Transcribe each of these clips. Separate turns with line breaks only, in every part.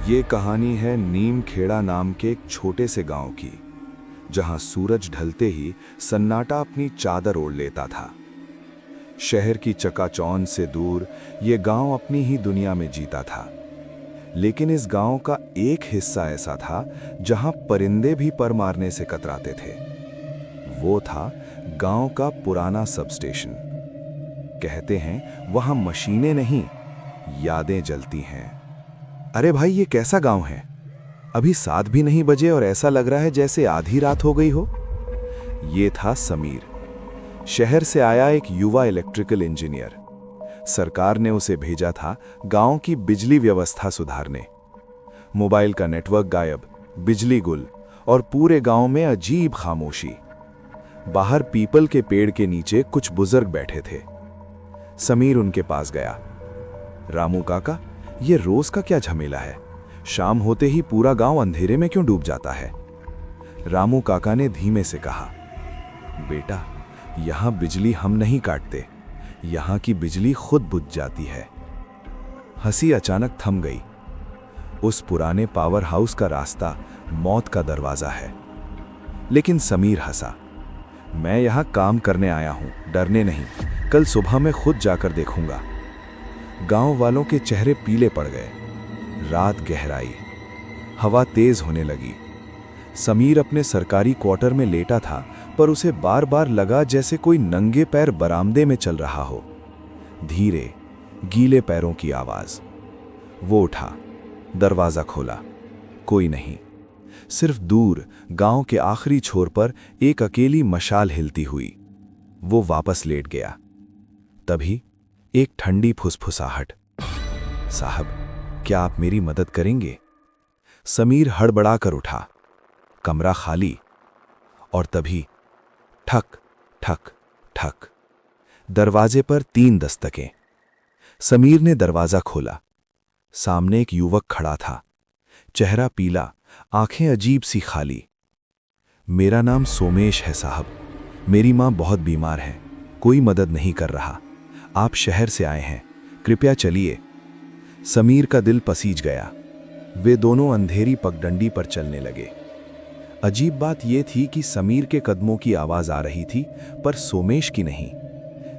ये कहानी है नीम खेड़ा नाम के एक छोटे से गांव की, जहां सूरज ढलते ही सन्नाटा अपनी चादर ओढ़ लेता था। शहर की चकाचौंध से दूर ये गांव अपनी ही दुनिया में जीता था। लेकिन इस गांव का एक हिस्सा ऐसा था जहां परिंदे भी पर मारने से कतराते थे। वो था गांव का पुराना सब स्टेशन। कहते हैं वहां मशीनें नहीं, यादें जलती हैं। अरे भाई, ये कैसा गांव है? अभी 7 भी नहीं बजे और ऐसा लग रहा है जैसे आधी रात हो गई हो। ये था समीर, शहर से आया एक युवा इलेक्ट्रिकल इंजीनियर। सरकार ने उसे भेजा था गांव की बिजली व्यवस्था सुधारने। मोबाइल का नेटवर्क गायब, बिजली गुल और पूरे गांव में अजीब खामोशी। बाहर पीपल के पेड़ के नीचे कुछ बुजुर्ग बैठे थे। समीर उनके पास गया। रामू काका, ये रोज का क्या झमेला है? शाम होते ही पूरा गांव अंधेरे में क्यों डूब जाता है? रामू काका ने धीमे से कहा, बेटा, यहां बिजली हम नहीं काटते, यहां की बिजली खुद बुझ जाती है। हंसी अचानक थम गई। उस पुराने पावर हाउस का रास्ता मौत का दरवाजा है। लेकिन समीर हंसा। मैं यहां काम करने आया हूं, डरने नहीं। कल सुबह मैं खुद जाकर देखूंगा। गांव वालों के चेहरे पीले पड़ गए। रात गहराई, हवा तेज होने लगी। समीर अपने सरकारी क्वार्टर में लेटा था, पर उसे बार बार लगा जैसे कोई नंगे पैर बरामदे में चल रहा हो। धीरे, गीले पैरों की आवाज। वो उठा, दरवाजा खोला। कोई नहीं, सिर्फ दूर गांव के आखिरी छोर पर एक अकेली मशाल हिलती हुई। वो वापस लेट गया। तभी एक ठंडी फुसफुसाहट। साहब, क्या आप मेरी मदद करेंगे? समीर हड़बड़ाकर उठा। कमरा खाली। और तभी ठक ठक ठक, दरवाजे पर 3 दस्तकें। समीर ने दरवाजा खोला। सामने एक युवक खड़ा था, चेहरा पीला, आंखें अजीब सी खाली। मेरा नाम सोमेश है साहब, मेरी मां बहुत बीमार है, कोई मदद नहीं कर रहा। आप शहर से आए हैं, कृपया चलिए। समीर का दिल पसीज गया। वे दोनों अंधेरी पगडंडी पर चलने लगे। अजीब बात यह थी कि समीर के कदमों की आवाज आ रही थी, पर सोमेश की नहीं,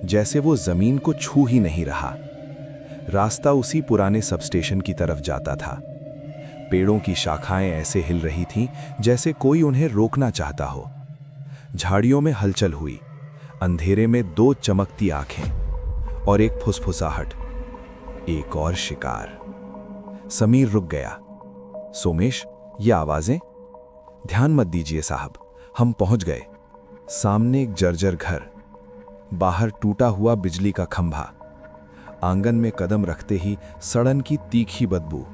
जैसे वो जमीन को छू ही नहीं रहा। रास्ता उसी पुराने सब स्टेशन की तरफ जाता था। पेड़ों की शाखाएं ऐसे हिल रही थीं जैसे कोई उन्हें रोकना चाहता हो। झाड़ियों में हलचल हुई। अंधेरे में 2 चमकती आंखें और एक फुसफुसाहट। एक और शिकार। समीर रुक गया। सोमेश, ये आवाजें? ध्यान मत दीजिए साहब, हम पहुंच गए। सामने एक जर्जर घर, बाहर टूटा हुआ बिजली का खंभा। आंगन में कदम रखते ही सड़न की तीखी बदबू।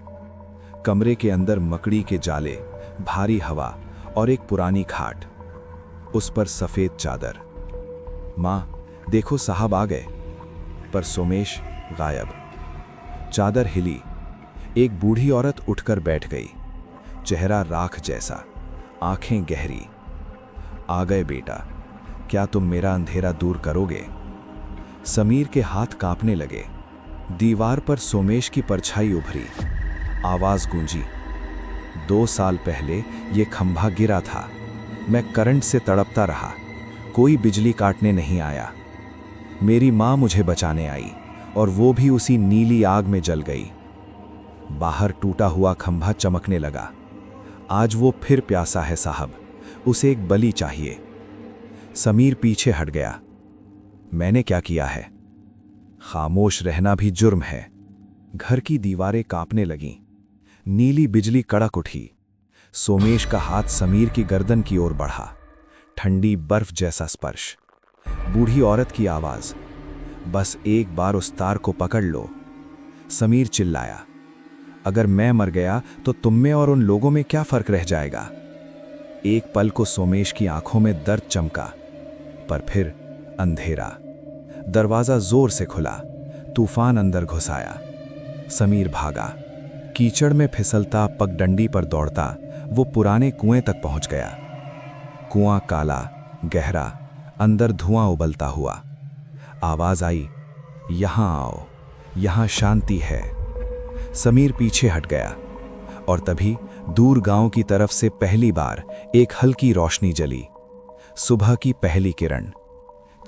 कमरे के अंदर मकड़ी के जाले, भारी हवा और एक पुरानी खाट, उस पर सफेद चादर। मां, देखो साहब आ गए। पर सोमेश गायब। चादर हिली। एक बूढ़ी औरत उठकर बैठ गई, चेहरा राख जैसा, आंखें गहरी। आ गए बेटा, क्या तुम मेरा अंधेरा दूर करोगे? समीर के हाथ कांपने लगे। दीवार पर सोमेश की परछाई उभरी। आवाज गूंजी, 2 साल पहले ये खंभा गिरा था, मैं करंट से तड़पता रहा, कोई बिजली काटने नहीं आया। मेरी मां मुझे बचाने आई और वो भी उसी नीली आग में जल गई। बाहर टूटा हुआ खंभा चमकने लगा। आज वो फिर प्यासा है साहब, उसे एक बलि चाहिए। समीर पीछे हट गया। मैंने क्या किया है? खामोश रहना भी जुर्म है। घर की दीवारें कांपने लगीं। नीली बिजली कड़क उठी। सोमेश का हाथ समीर की गर्दन की ओर बढ़ा। ठंडी बर्फ जैसा स्पर्श। बूढ़ी औरत की आवाज, बस एक बार उस तार को पकड़ लो। समीर चिल्लाया, अगर मैं मर गया तो तुम में और उन लोगों में क्या फर्क रह जाएगा? एक पल को सोमेश की आंखों में दर्द चमका, पर फिर अंधेरा। दरवाजा जोर से खुला। तूफान अंदर घुस आया। समीर भागा। कीचड़ में फिसलता, पगडंडी पर दौड़ता, वो पुराने कुएं तक पहुंच गया। कुआं काला, गहरा, अंदर धुआं उबलता हुआ। आवाज आई, यहां आओ, यहां शांति है। समीर पीछे हट गया। और तभी दूर गांव की तरफ से पहली बार एक हल्की रोशनी जली। सुबह की पहली किरण।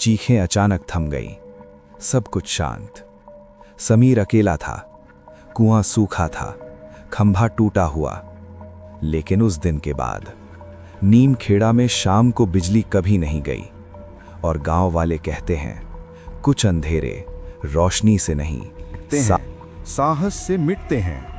चीखें अचानक थम गई। सब कुछ शांत। समीर अकेला था। कुआं सूखा था, खंभा टूटा हुआ। लेकिन उस दिन के बाद नीम खेड़ा में शाम को बिजली कभी नहीं गई। और गांव वाले कहते हैं, कुछ अंधेरे रोशनी से नहीं,
साहस से मिटते हैं।